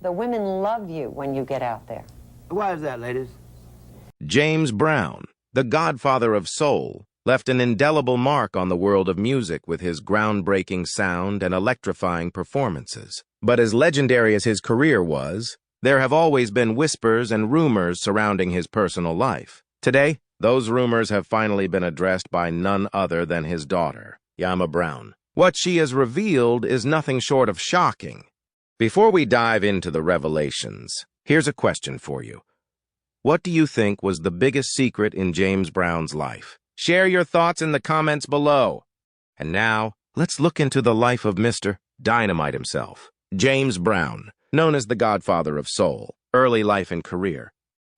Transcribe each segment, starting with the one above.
The women love you when you get out there. Why is that, ladies? James Brown, the Godfather of Soul, left an indelible mark on the world of music with his groundbreaking sound and electrifying performances. But as legendary as his career was, there have always been whispers and rumors surrounding his personal life. Today, those rumors have finally been addressed by none other than his daughter, Yamma Brown. What she has revealed is nothing short of shocking. Before we dive into the revelations, here's a question for you. What do you think was the biggest secret in James Brown's life? Share your thoughts in the comments below. And now, let's look into the life of Mr. Dynamite himself. James Brown, known as the Godfather of Soul. Early life and career.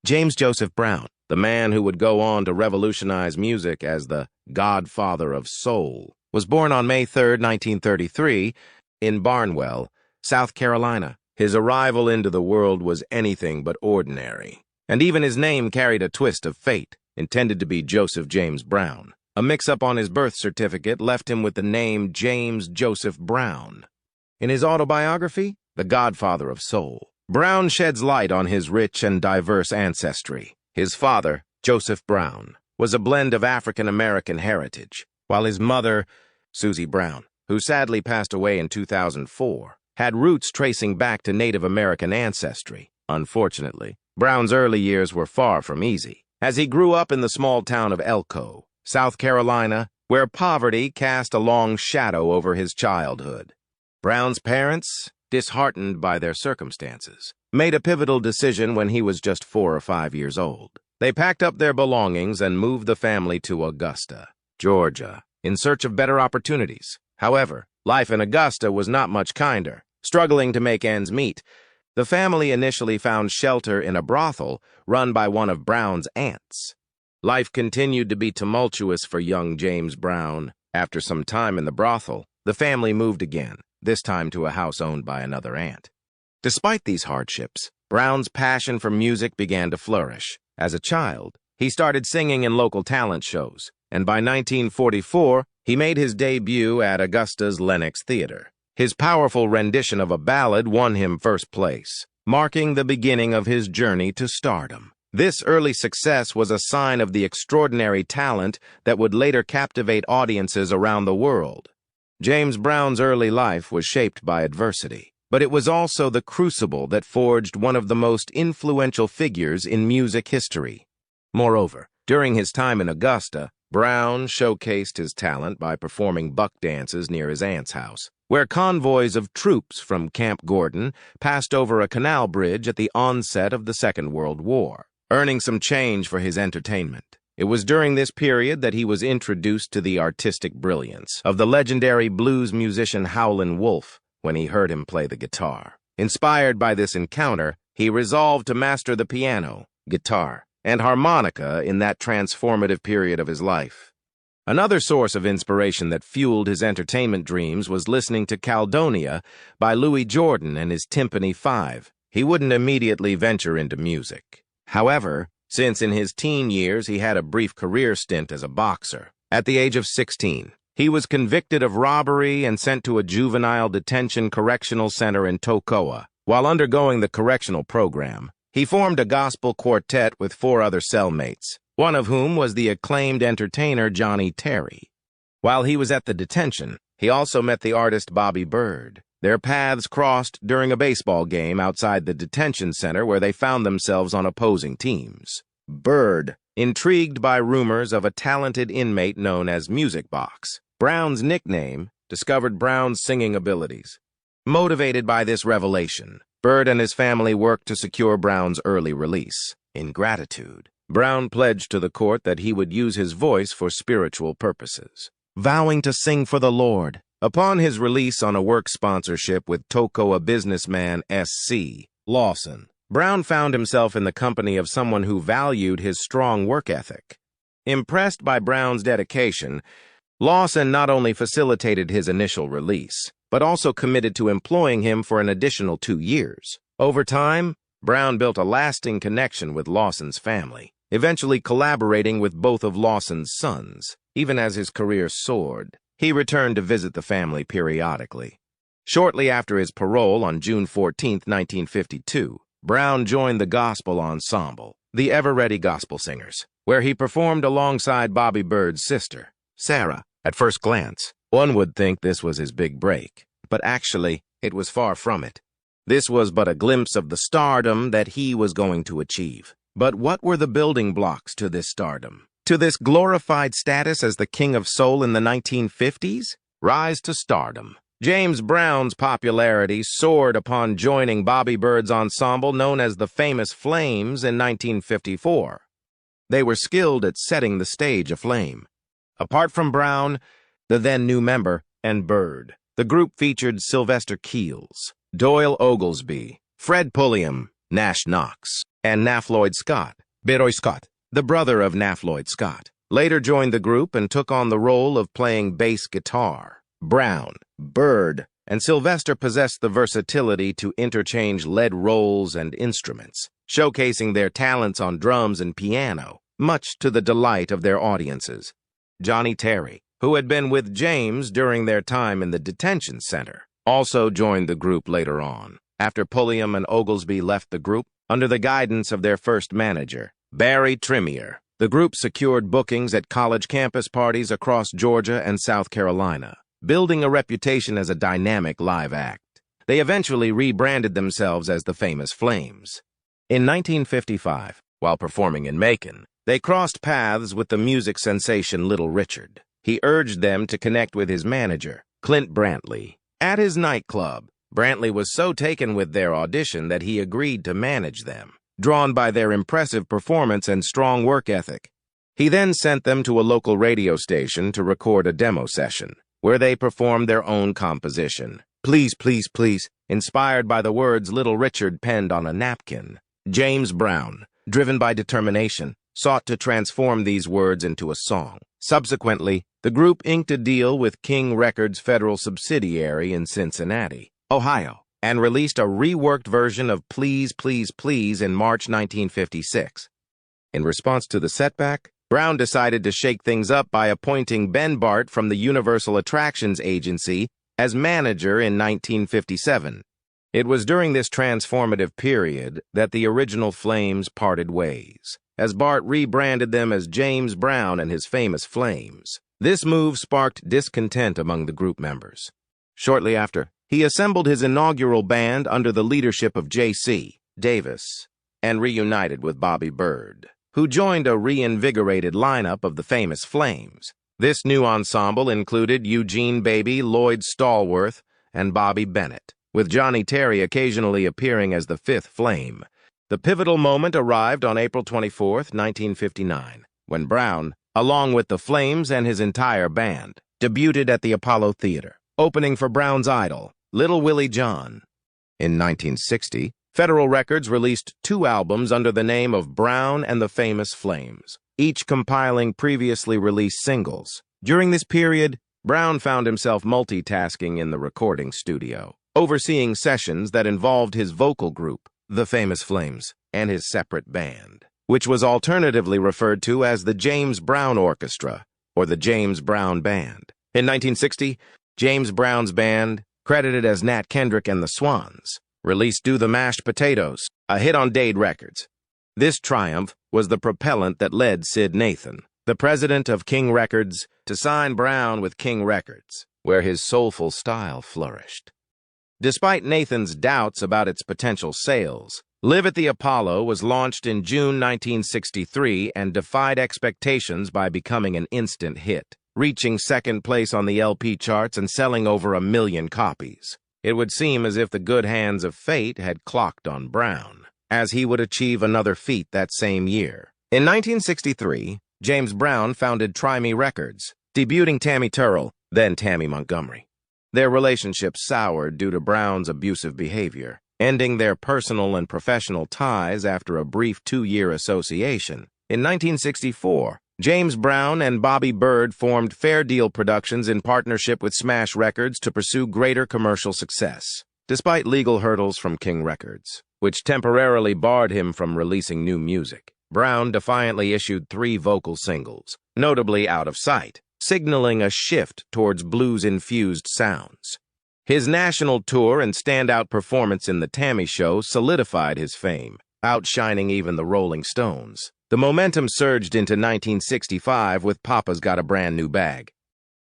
James Joseph Brown, the man who would go on to revolutionize music as the Godfather of Soul, was born on May 3, 1933, in Barnwell, South Carolina. His arrival into the world was anything but ordinary, and even his name carried a twist of fate, intended to be Joseph James Brown. A mix-up on his birth certificate left him with the name James Joseph Brown. In his autobiography, The Godfather of Soul, Brown sheds light on his rich and diverse ancestry. His father, Joseph Brown, was a blend of African-American heritage, while his mother, Susie Brown, who sadly passed away in 2004, had roots tracing back to Native American ancestry. Unfortunately, Brown's early years were far from easy, as he grew up in the small town of Elko, South Carolina, where poverty cast a long shadow over his childhood. Brown's parents, disheartened by their circumstances, made a pivotal decision when he was just 4 or 5 years old. They packed up their belongings and moved the family to Augusta, Georgia, in search of better opportunities. However, life in Augusta was not much kinder. Struggling to make ends meet, the family initially found shelter in a brothel run by one of Brown's aunts. Life continued to be tumultuous for young James Brown. After some time in the brothel, the family moved again, this time to a house owned by another aunt. Despite these hardships, Brown's passion for music began to flourish. As a child, he started singing in local talent shows, and by 1944, he made his debut at Augusta's Lenox Theater. His powerful rendition of a ballad won him first place, marking the beginning of his journey to stardom. This early success was a sign of the extraordinary talent that would later captivate audiences around the world. James Brown's early life was shaped by adversity, but it was also the crucible that forged one of the most influential figures in music history. Moreover, during his time in Augusta, Brown showcased his talent by performing buck dances near his aunt's house, where convoys of troops from Camp Gordon passed over a canal bridge at the onset of the Second World War, earning some change for his entertainment. It was during this period that he was introduced to the artistic brilliance of the legendary blues musician Howlin' Wolf when he heard him play the guitar. Inspired by this encounter, he resolved to master the piano, guitar, and harmonica in that transformative period of his life. Another source of inspiration that fueled his entertainment dreams was listening to Caledonia by Louis Jordan and his Timpani 5. He wouldn't immediately venture into music. However, since in his teen years he had a brief career stint as a boxer, at the age of 16, he was convicted of robbery and sent to a juvenile detention correctional center in Toccoa. While undergoing the correctional program, he formed a gospel quartet with 4 other cellmates, one of whom was the acclaimed entertainer Johnny Terry. While he was at the detention, he also met the artist Bobby Bird. Their paths crossed during a baseball game outside the detention center where they found themselves on opposing teams. Bird, intrigued by rumors of a talented inmate known as Music Box, Brown's nickname, discovered Brown's singing abilities. Motivated by this revelation, Bird and his family worked to secure Brown's early release. In gratitude, Brown pledged to the court that he would use his voice for spiritual purposes, vowing to sing for the Lord. Upon his release on a work sponsorship with Toccoa businessman S.C. Lawson, Brown found himself in the company of someone who valued his strong work ethic. Impressed by Brown's dedication, Lawson not only facilitated his initial release, but also committed to employing him for an additional 2 years. Over time, Brown built a lasting connection with Lawson's family, eventually collaborating with both of Lawson's sons. Even as his career soared, he returned to visit the family periodically. Shortly after his parole on June 14, 1952, Brown joined the gospel ensemble, the Ever-Ready Gospel Singers, where he performed alongside Bobby Bird's sister, Sarah. At first glance, one would think this was his big break, but actually, it was far from it. This was but a glimpse of the stardom that he was going to achieve. But what were the building blocks to this stardom? To this glorified status as the King of Soul in the 1950s? Rise to stardom. James Brown's popularity soared upon joining Bobby Bird's ensemble known as the Famous Flames in 1954. They were skilled at setting the stage aflame. Apart from Brown, the then new member, and Bird, the group featured Sylvester Keels, Doyle Oglesby, Fred Pulliam, Nash Knox, and Nafloyd Scott, Beroy Scott, the brother of Nafloyd Scott, later joined the group and took on the role of playing bass guitar. Brown, Bird, and Sylvester possessed the versatility to interchange lead roles and instruments, showcasing their talents on drums and piano, much to the delight of their audiences. Johnny Terry, who had been with James during their time in the detention center, also joined the group later on, after Pulliam and Oglesby left the group under the guidance of their first manager, Barry Trimier. The group secured bookings at college campus parties across Georgia and South Carolina, building a reputation as a dynamic live act. They eventually rebranded themselves as the Famous Flames. In 1955, while performing in Macon, they crossed paths with the music sensation Little Richard. He urged them to connect with his manager, Clint Brantley. At his nightclub, Brantley was so taken with their audition that he agreed to manage them, drawn by their impressive performance and strong work ethic. He then sent them to a local radio station to record a demo session, where they performed their own composition, Please, Please, Please, inspired by the words Little Richard penned on a napkin. James Brown, driven by determination, sought to transform these words into a song. Subsequently, the group inked a deal with King Records' federal subsidiary in Cincinnati, Ohio, and released a reworked version of Please, Please, Please in March 1956. In response to the setback, Brown decided to shake things up by appointing Ben Bart from the Universal Attractions Agency as manager in 1957. It was during this transformative period that the original Flames parted ways, as Bart rebranded them as James Brown and his Famous Flames. This move sparked discontent among the group members. Shortly after, he assembled his inaugural band under the leadership of J.C. Davis and reunited with Bobby Bird, who joined a reinvigorated lineup of the Famous Flames. This new ensemble included Eugene Baby, Lloyd Stallworth, and Bobby Bennett, with Johnny Terry occasionally appearing as the fifth flame. The pivotal moment arrived on April 24, 1959, when Brown, along with the Flames and his entire band, debuted at the Apollo Theater, opening for Brown's idol, Little Willie John. In 1960, Federal Records released 2 albums under the name of Brown and the Famous Flames, each compiling previously released singles. During this period, Brown found himself multitasking in the recording studio, overseeing sessions that involved his vocal group, the Famous Flames, and his separate band, which was alternatively referred to as the James Brown Orchestra or the James Brown Band. In 1960, James Brown's band, credited as Nat Kendrick and the Swans, released Do the Mashed Potatoes, a hit on Dade Records. This triumph was the propellant that led Sid Nathan, the president of King Records, to sign Brown with King Records, where his soulful style flourished. Despite Nathan's doubts about its potential sales, Live at the Apollo was launched in June 1963 and defied expectations by becoming an instant hit, reaching second place on the LP charts and selling over 1 million copies. It would seem as if the good hands of fate had clocked on Brown, as he would achieve another feat that same year. In 1963, James Brown founded Try Me Records, debuting Tammy Terrell, then Tammy Montgomery. Their relationship soured due to Brown's abusive behavior, ending their personal and professional ties after a brief 2-year association. In 1964, James Brown and Bobby Bird formed Fair Deal Productions in partnership with Smash Records to pursue greater commercial success, despite legal hurdles from King Records, which temporarily barred him from releasing new music. Brown defiantly issued 3 vocal singles, notably Out of Sight, signaling a shift towards blues-infused sounds. His national tour and standout performance in The Tammy Show solidified his fame, outshining even the Rolling Stones. The momentum surged into 1965 with Papa's Got a Brand New Bag.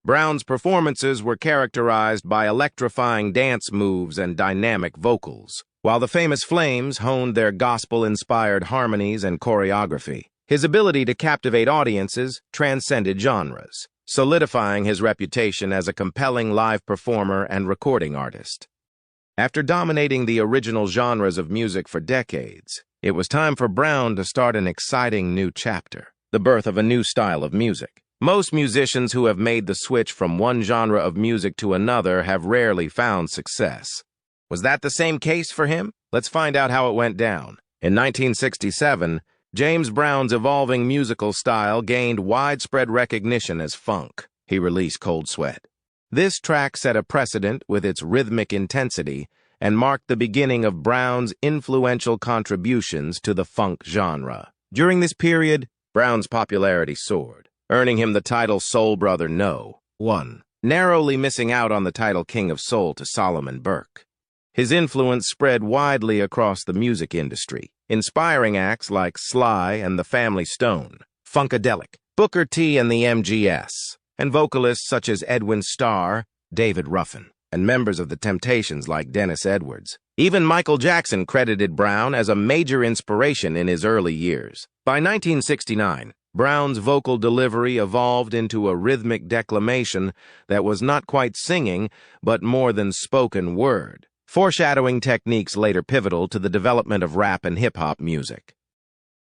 Brown's performances were characterized by electrifying dance moves and dynamic vocals, while the Famous Flames honed their gospel-inspired harmonies and choreography. His ability to captivate audiences transcended genres, solidifying his reputation as a compelling live performer and recording artist. After dominating the original genres of music for decades, it was time for Brown to start an exciting new chapter, the birth of a new style of music. Most musicians who have made the switch from one genre of music to another have rarely found success. Was that the same case for him? Let's find out how it went down. In 1967, James Brown's evolving musical style gained widespread recognition as funk. He released Cold Sweat. This track set a precedent with its rhythmic intensity and marked the beginning of Brown's influential contributions to the funk genre. During this period, Brown's popularity soared, earning him the title Soul Brother No. 1, narrowly missing out on the title King of Soul to Solomon Burke. His influence spread widely across the music industry, inspiring acts like Sly and the Family Stone, Funkadelic, Booker T and the MGS, and vocalists such as Edwin Starr, David Ruffin, and members of the Temptations like Dennis Edwards. Even Michael Jackson credited Brown as a major inspiration in his early years. By 1969, Brown's vocal delivery evolved into a rhythmic declamation that was not quite singing, but more than spoken word, foreshadowing techniques later pivotal to the development of rap and hip-hop music.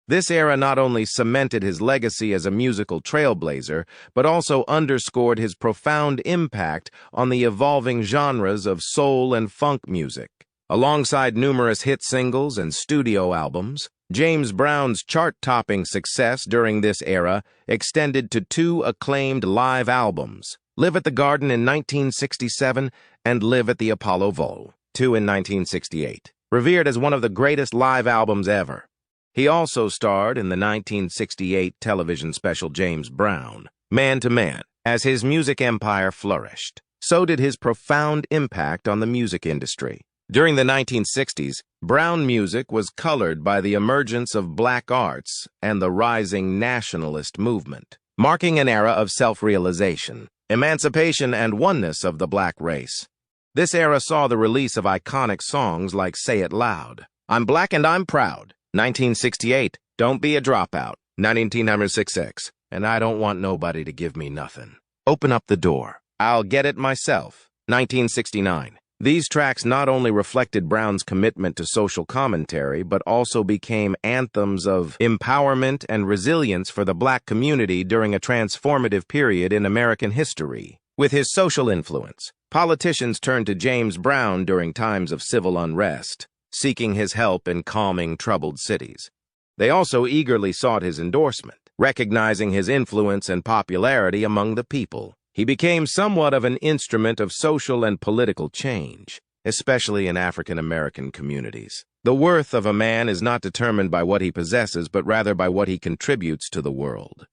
This era not only cemented his legacy as a musical trailblazer, but also underscored his profound impact on the evolving genres of soul and funk music. Alongside numerous hit singles and studio albums, James Brown's chart-topping success during this era extended to two acclaimed live albums, Live at the Garden in 1967 and Live at the Apollo Bowl, 2 in 1968, revered as one of the greatest live albums ever. He also starred in the 1968 television special James Brown, Man to Man. As his music empire flourished, so did his profound impact on the music industry. During the 1960s, Brown music was colored by the emergence of black arts and the rising nationalist movement, marking an era of self-realization, emancipation, and oneness of the black race. This era saw the release of iconic songs like Say It Loud, I'm Black and I'm Proud, 1968, Don't Be a Dropout, 1966, and I Don't Want Nobody to Give Me Nothing. Open Up the Door, I'll Get It Myself, 1969. These tracks not only reflected Brown's commitment to social commentary, but also became anthems of empowerment and resilience for the black community during a transformative period in American history. With his social influence, politicians turned to James Brown during times of civil unrest, seeking his help in calming troubled cities. They also eagerly sought his endorsement, recognizing his influence and popularity among the people. He became somewhat of an instrument of social and political change, especially in African American communities. The worth of a man is not determined by what he possesses, but rather by what he contributes to the world.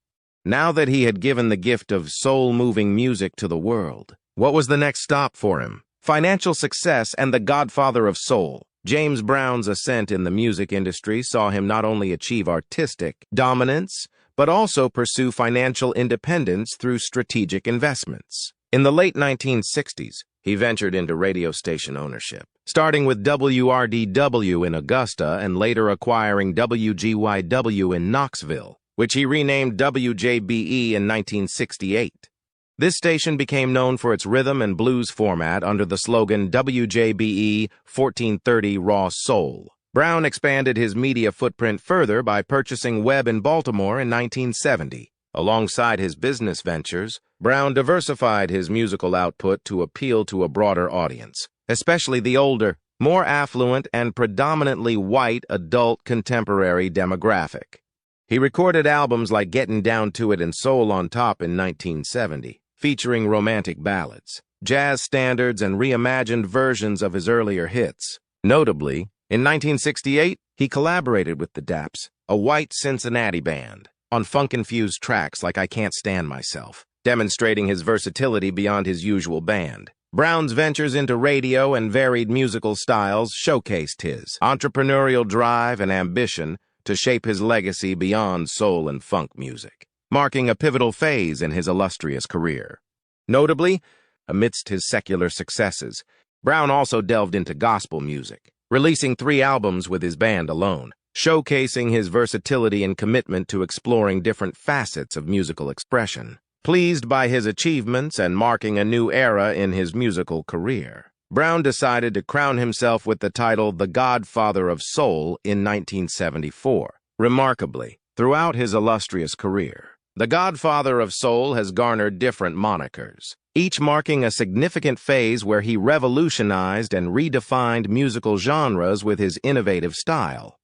Now that he had given the gift of soul-moving music to the world, what was the next stop for him? Financial success and the Godfather of Soul. James Brown's ascent in the music industry saw him not only achieve artistic dominance, but also pursue financial independence through strategic investments. In the late 1960s, he ventured into radio station ownership, starting with WRDW in Augusta and later acquiring WGYW in Knoxville, which he renamed WJBE in 1968. This station became known for its rhythm and blues format under the slogan WJBE 1430 Raw Soul. Brown expanded his media footprint further by purchasing Webb in Baltimore in 1970. Alongside his business ventures, Brown diversified his musical output to appeal to a broader audience, especially the older, more affluent, and predominantly white adult contemporary demographic. He recorded albums like Gettin' Down to It and Soul on Top in 1970, featuring romantic ballads, jazz standards, and reimagined versions of his earlier hits. Notably, in 1968, he collaborated with the Daps, a white Cincinnati band, on funk-infused tracks like I Can't Stand Myself, demonstrating his versatility beyond his usual band. Brown's ventures into radio and varied musical styles showcased his entrepreneurial drive and ambition to shape his legacy beyond soul and funk music, marking a pivotal phase in his illustrious career. Notably, amidst his secular successes, Brown also delved into gospel music, releasing 3 albums with his band alone, showcasing his versatility and commitment to exploring different facets of musical expression. Pleased by his achievements and marking a new era in his musical career, Brown decided to crown himself with the title The Godfather of Soul in 1974. Remarkably, throughout his illustrious career, the Godfather of Soul has garnered different monikers, each marking a significant phase where he revolutionized and redefined musical genres with his innovative style.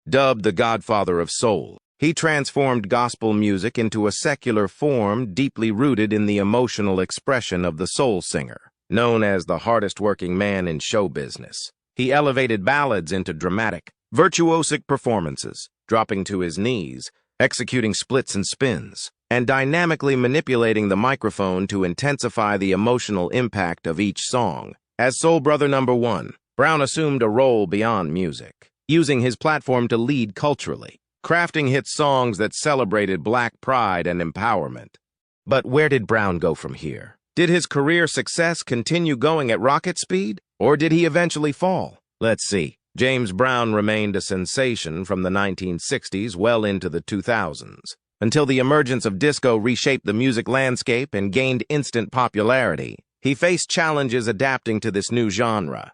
Dubbed the Godfather of Soul, he transformed gospel music into a secular form deeply rooted in the emotional expression of the soul singer. Known as the hardest-working man in show business, he elevated ballads into dramatic, virtuosic performances, dropping to his knees, executing splits and spins, and dynamically manipulating the microphone to intensify the emotional impact of each song. As Soul Brother number 1, Brown assumed a role beyond music, using his platform to lead culturally, crafting hit songs that celebrated Black pride and empowerment. But where did Brown go from here? Did his career success continue going at rocket speed, or did he eventually fall? Let's see. James Brown remained a sensation from the 1960s well into the 2000s, until the emergence of disco reshaped the music landscape and gained instant popularity. He faced challenges adapting to this new genre.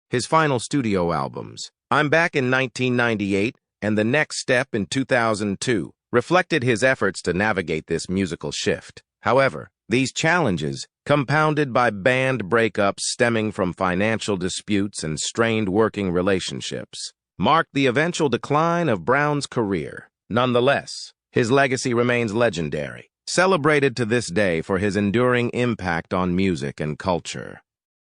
His final studio albums, I'm Back in 1998 and The Next Step in 2002, reflected his efforts to navigate this musical shift. However, these challenges, compounded by band breakups stemming from financial disputes and strained working relationships, marked the eventual decline of Brown's career. Nonetheless, his legacy remains legendary, celebrated to this day for his enduring impact on music and culture.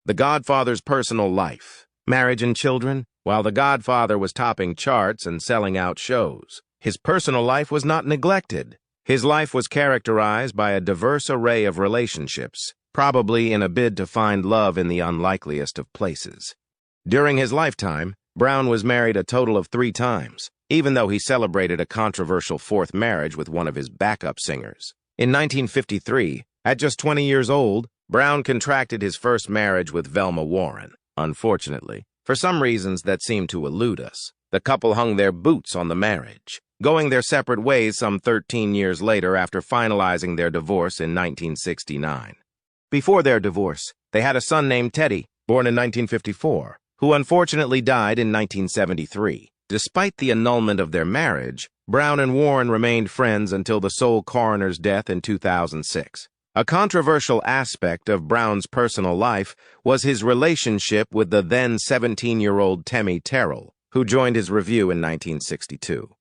The Godfather's personal life, marriage and children. While The Godfather was topping charts and selling out shows, his personal life was not neglected. His life was characterized by a diverse array of relationships, probably in a bid to find love in the unlikeliest of places. During his lifetime, Brown was married a total of 3 times, even though he celebrated a controversial 4th marriage with one of his backup singers. In 1953, at just 20 years old, Brown contracted his first marriage with Velma Warren. Unfortunately, for some reasons that seem to elude us, the couple hung their boots on the marriage, going their separate ways some 13 years later after finalizing their divorce in 1969. Before their divorce, they had a son named Teddy, born in 1954, who unfortunately died in 1973. Despite the annulment of their marriage, Brown and Warren remained friends until the soul coroner's death in 2006. A controversial aspect of Brown's personal life was his relationship with the then 17-year-old Temmie Terrell, who joined his revue in 1962.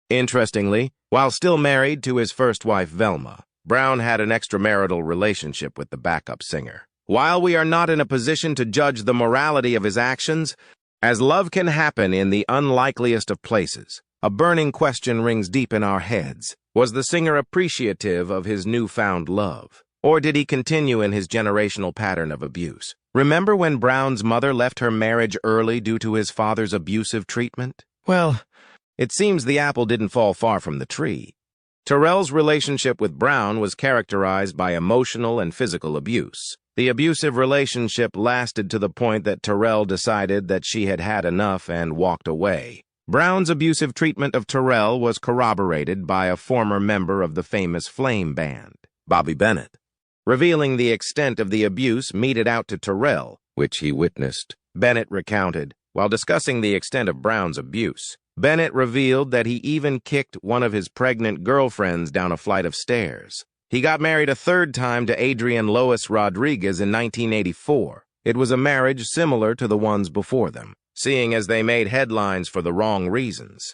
Interestingly, while still married to his first wife Velma, Brown had an extramarital relationship with the backup singer. While we are not in a position to judge the morality of his actions, as love can happen in the unlikeliest of places, a burning question rings deep in our heads. Was the singer appreciative of his newfound love? Or did he continue in his generational pattern of abuse? Remember when Brown's mother left her marriage early due to his father's abusive treatment? Well, it seems the apple didn't fall far from the tree. Terrell's relationship with Brown was characterized by emotional and physical abuse. The abusive relationship lasted to the point that Terrell decided that she had had enough and walked away. Brown's abusive treatment of Terrell was corroborated by a former member of the famous Flame band, Bobby Bennett. Revealing the extent of the abuse meted out to Terrell, which he witnessed, Bennett recounted. While discussing the extent of Brown's abuse, Bennett revealed that he even kicked one of his pregnant girlfriends down a flight of stairs. He got married a 3rd time to Adrienne Lois Rodriguez in 1984. It was a marriage similar to the ones before them, seeing as they made headlines for the wrong reasons.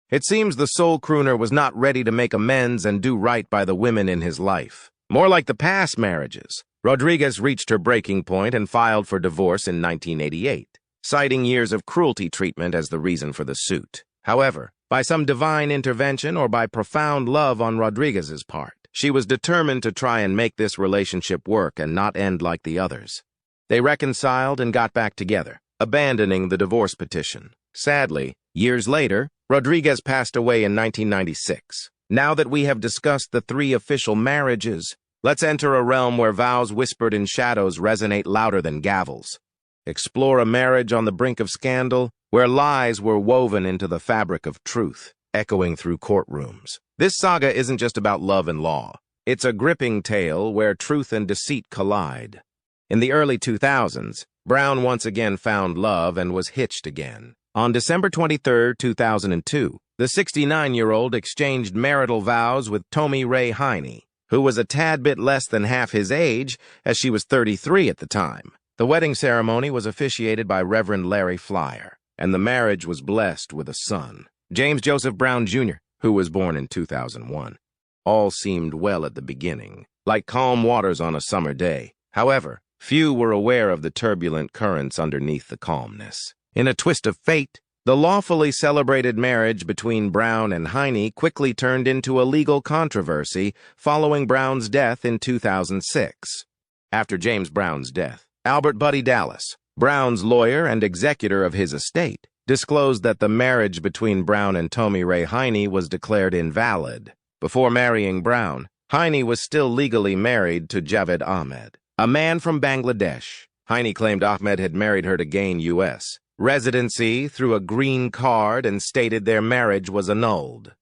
It seems the soul crooner was not ready to make amends and do right by the women in his life. More like the past marriages, Rodriguez reached her breaking point and filed for divorce in 1988, citing years of cruelty treatment as the reason for the suit. However, by some divine intervention or by profound love on Rodriguez's part, she was determined to try and make this relationship work and not end like the others. They reconciled and got back together, abandoning the divorce petition. Sadly, years later, Rodriguez passed away in 1996. Now that we have discussed the 3 official marriages, let's enter a realm where vows whispered in shadows resonate louder than gavels. Explore a marriage on the brink of scandal, where lies were woven into the fabric of truth, echoing through courtrooms. This saga isn't just about love and law. It's a gripping tale where truth and deceit collide. In the early 2000s, Brown once again found love and was hitched again. On December 23, 2002, the 69-year-old exchanged marital vows with Tommy Ray Heine, who was a tad bit less than half his age, as she was 33 at the time. The wedding ceremony was officiated by Reverend Larry Flyer, and the marriage was blessed with a son, James Joseph Brown, Jr., who was born in 2001. All seemed well at the beginning, like calm waters on a summer day. However, few were aware of the turbulent currents underneath the calmness. In a twist of fate, the lawfully celebrated marriage between Brown and Heine quickly turned into a legal controversy following Brown's death in 2006. After James Brown's death, Albert Buddy Dallas, Brown's lawyer and executor of his estate, disclosed that the marriage between Brown and Tommy Ray Heine was declared invalid. Before marrying Brown, Heine was still legally married to Javed Ahmed, a man from Bangladesh. Heine claimed Ahmed had married her to gain U.S. residency through a green card and stated their marriage was annulled.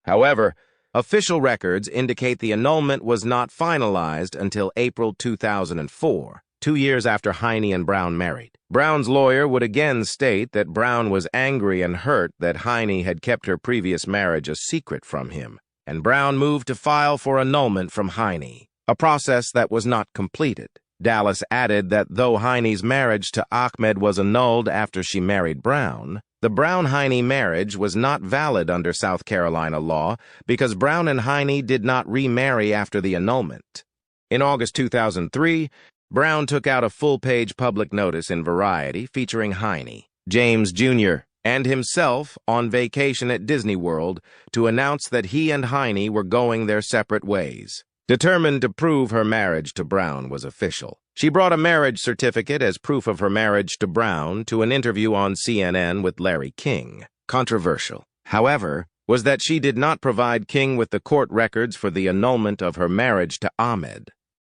However, official records indicate the annulment was not finalized until April 2004, 2 years after Heine and Brown married. Brown's lawyer would again state that Brown was angry and hurt that Heine had kept her previous marriage a secret from him, and Brown moved to file for annulment from Heine, a process that was not completed. Dallas added that though Heine's marriage to Ahmed was annulled after she married Brown, the Brown-Heine marriage was not valid under South Carolina law because Brown and Heine did not remarry after the annulment. In August 2003, Brown took out a full-page public notice in Variety featuring Heine, James Jr., and himself on vacation at Disney World to announce that he and Heine were going their separate ways. Determined to prove her marriage to Brown was official, she brought a marriage certificate as proof of her marriage to Brown to an interview on CNN with Larry King. Controversial, however, was that she did not provide King with the court records for the annulment of her marriage to Ahmed.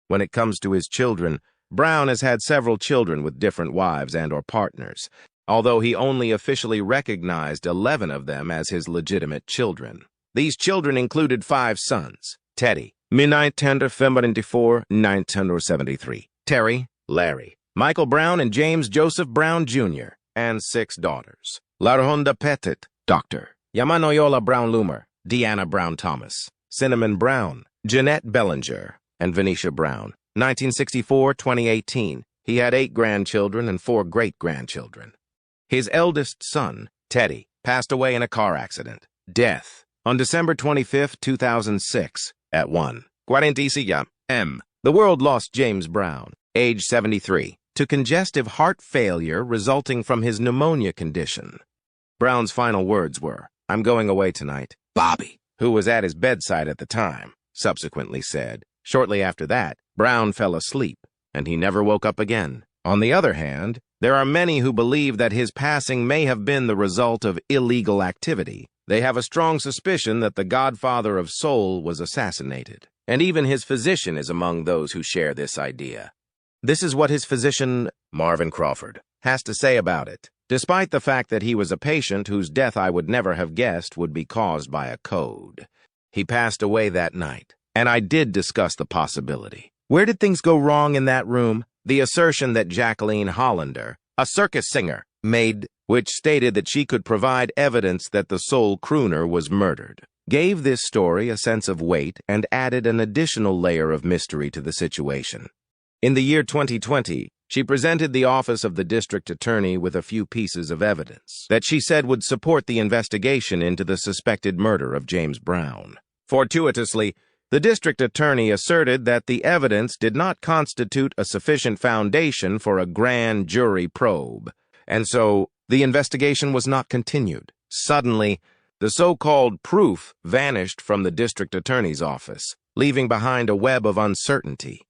When it comes to his children, Brown has had several children with different wives and/or partners, although he only officially recognized 11 of them as his legitimate children. These children included 5 sons: Teddy, 19 February 1973, Terry, Larry, Michael Brown, and James Joseph Brown, Jr., and 6 daughters: Larhonda Pettit, Dr. Yamanoyola Brown-Loomer, Deanna Brown-Thomas, Cinnamon Brown, Jeanette Bellinger, and Venetia Brown. 1964-2018, he had 8 grandchildren and 4 great-grandchildren. His eldest son, Teddy, passed away in a car accident. Death on December 25, 2006, at 1:46 a.m. The world lost James Brown, age 73, to congestive heart failure resulting from his pneumonia condition. Brown's final words were, "I'm going away tonight." Bobby, who was at his bedside at the time, subsequently said. Shortly after that, Brown fell asleep, and he never woke up again. On the other hand, there are many who believe that his passing may have been the result of illegal activity. They have a strong suspicion that the Godfather of Soul was assassinated, and even his physician is among those who share this idea. This is what his physician, Marvin Crawford, has to say about it, despite the fact that he was a patient whose death I would never have guessed would be caused by a code. He passed away that night, and I did discuss the possibility. Where did things go wrong in that room? The assertion that Jacqueline Hollander, a circus singer, made, which stated that she could provide evidence that the soul crooner was murdered, gave this story a sense of weight and added an additional layer of mystery to the situation. In the year 2020, she presented the office of the district attorney with a few pieces of evidence that she said would support the investigation into the suspected murder of James Brown. Fortuitously, the district attorney asserted that the evidence did not constitute a sufficient foundation for a grand jury probe, and so the investigation was not continued. Suddenly, the so-called proof vanished from the district attorney's office, leaving behind a web of uncertainty.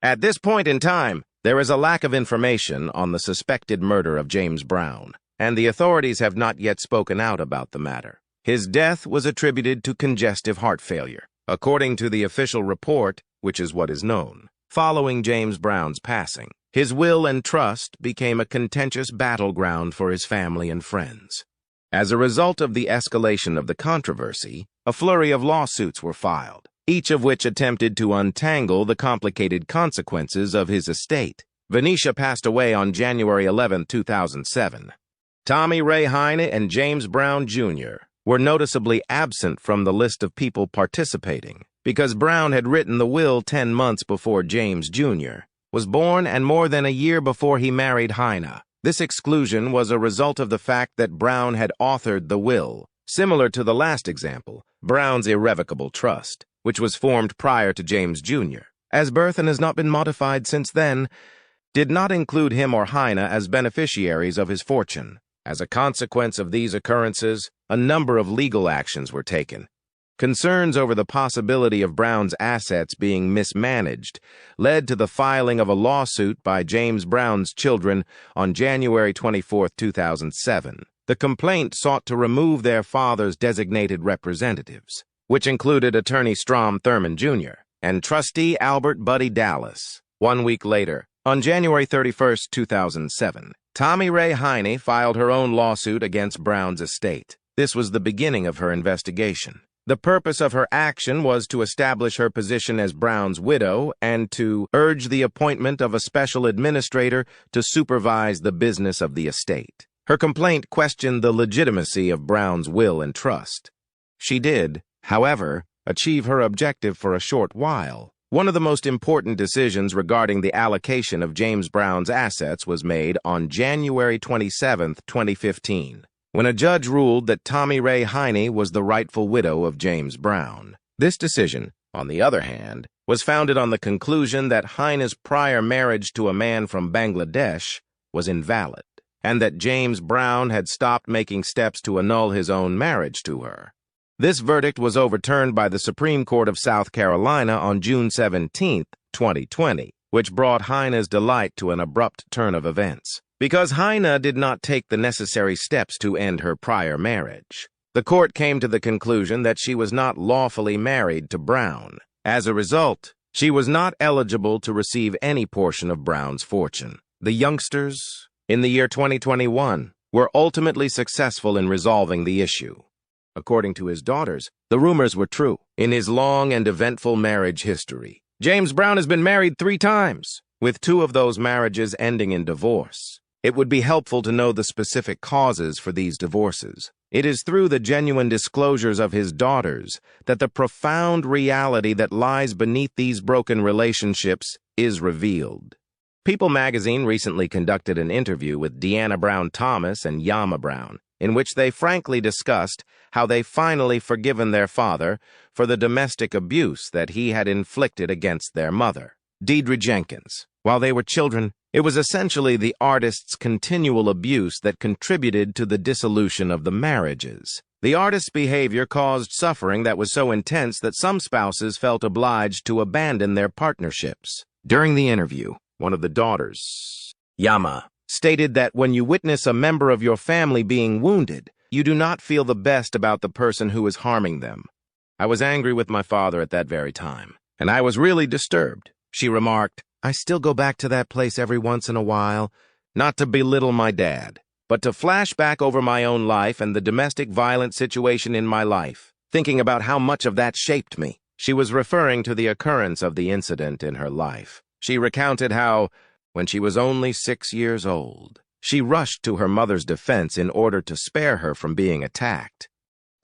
At this point in time, There is a lack of information on the suspected murder of James Brown, and the authorities have not yet spoken out about the matter. His death was attributed to congestive heart failure, according to the official report, which is what is known. Following James Brown's passing, his will and trust became a contentious battleground for his family and friends. As a result of the escalation of the controversy, a flurry of lawsuits were filed, each of which attempted to untangle the complicated consequences of his estate. Venetia passed away on January 11, 2007. Tommy Ray Heine and James Brown Jr. were noticeably absent from the list of people participating because Brown had written the will 10 months before James Jr. was born and more than a year before he married Heine. This exclusion was a result of the fact that Brown had authored the will, similar to the last example, Brown's irrevocable trust, which was formed prior to James Jr., as birth and has not been modified since then, did not include him or Heine as beneficiaries of his fortune. As a consequence of these occurrences, a number of legal actions were taken. Concerns over the possibility of Brown's assets being mismanaged led to the filing of a lawsuit by James Brown's children on January 24, 2007. The complaint sought to remove their father's designated representatives, which included attorney Strom Thurmond Jr. and trustee Albert Buddy Dallas. 1 week later, on January 31, 2007, Tommy Ray Heine filed her own lawsuit against Brown's estate. This was the beginning of her investigation. The purpose of her action was to establish her position as Brown's widow and to urge the appointment of a special administrator to supervise the business of the estate. Her complaint questioned the legitimacy of Brown's will and trust. She did, however, achieve her objective for a short while. One of the most important decisions regarding the allocation of James Brown's assets was made on January 27, 2015. When a judge ruled that Tommy Ray Heine was the rightful widow of James Brown. This decision, on the other hand, was founded on the conclusion that Heine's prior marriage to a man from Bangladesh was invalid, and that James Brown had stopped making steps to annul his own marriage to her. This verdict was overturned by the Supreme Court of South Carolina on June 17, 2020, which brought Heine's delight to an abrupt turn of events. Because Heine did not take the necessary steps to end her prior marriage, the court came to the conclusion that she was not lawfully married to Brown. As a result, she was not eligible to receive any portion of Brown's fortune. The youngsters, in the year 2021, were ultimately successful in resolving the issue. According to his daughters, the rumors were true. In his long and eventful marriage history, James Brown has been married 3 times, with 2 of those marriages ending in divorce. It would be helpful to know the specific causes for these divorces. It is through the genuine disclosures of his daughters that the profound reality that lies beneath these broken relationships is revealed. People magazine recently conducted an interview with Deanna Brown Thomas and Yamma Brown, in which they frankly discussed how they finally forgiven their father for the domestic abuse that he had inflicted against their mother, Deidre Jenkins. While they were children, it was essentially the artist's continual abuse that contributed to the dissolution of the marriages. The artist's behavior caused suffering that was so intense that some spouses felt obliged to abandon their partnerships. During the interview, one of the daughters, Yamma, stated that when you witness a member of your family being wounded, you do not feel the best about the person who is harming them. I was angry with my father at that very time, and I was really disturbed. She remarked, I still go back to that place every once in a while, not to belittle my dad, but to flash back over my own life and the domestic violence situation in my life, thinking about how much of that shaped me. She was referring to the occurrence of the incident in her life. She recounted how, when she was only 6 years old, she rushed to her mother's defense in order to spare her from being attacked.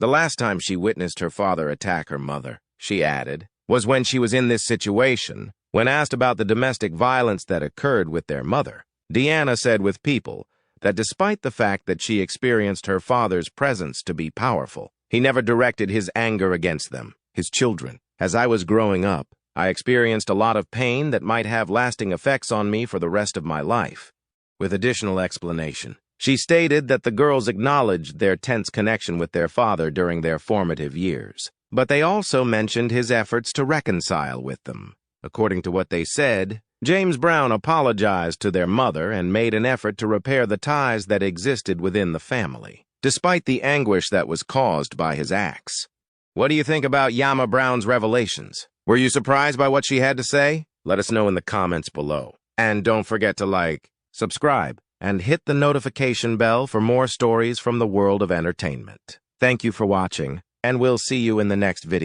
The last time she witnessed her father attack her mother, she added, was when she was in this situation. When asked about the domestic violence that occurred with their mother, Deanna said with People that despite the fact that she experienced her father's presence to be powerful, he never directed his anger against them, his children. As I was growing up, I experienced a lot of pain that might have lasting effects on me for the rest of my life. With additional explanation, she stated that the girls acknowledged their tense connection with their father during their formative years, but they also mentioned his efforts to reconcile with them. According to what they said, James Brown apologized to their mother and made an effort to repair the ties that existed within the family, despite the anguish that was caused by his acts. What do you think about Yamma Brown's revelations? Were you surprised by what she had to say? Let us know in the comments below. And don't forget to like, subscribe, and hit the notification bell for more stories from the world of entertainment. Thank you for watching, and we'll see you in the next video.